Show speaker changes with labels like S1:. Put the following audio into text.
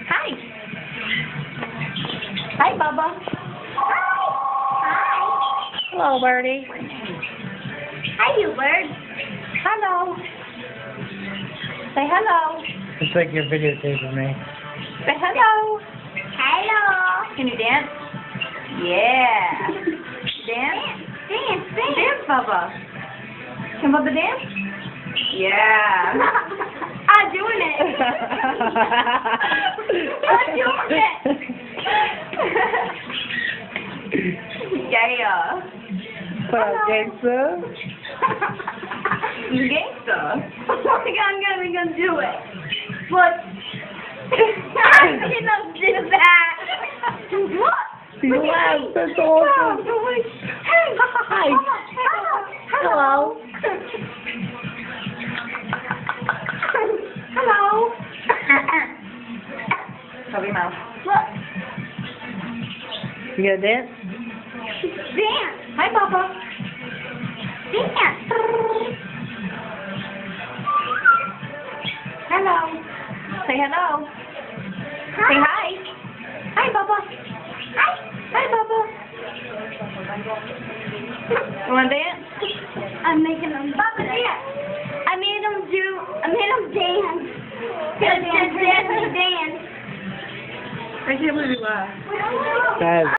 S1: Hi. Hi, Bubba.
S2: Hi.
S1: Hello, Birdie.
S2: Hi, you bird.
S1: Hello. Say hello.
S3: It's like you're videotaping me.
S1: Say hello.
S2: Hello.
S1: Can you dance? Yeah. Dance?
S2: Dance.
S1: Dance, Bubba. Can Bubba dance? Yeah.
S2: I'm doing it. I'm doing it.
S1: Yeah.
S3: What up, gangster?
S1: You gangster.
S2: I'm gonna do it. But I cannot do that. What?
S3: You laughed. That's awesome.
S1: Hi. Hello. Hello. Cover your mouth.
S2: Look.
S3: You gonna dance?
S2: Dance.
S1: Hi, Papa.
S2: Dance.
S1: Hello. Say hello. Say hi. Hi, Papa.
S2: Hi.
S1: Hi, Papa. You want to dance?
S2: I'm making them Bubba dance. I made them dance. Dance.
S1: I can't believe you laughed.
S3: Guys.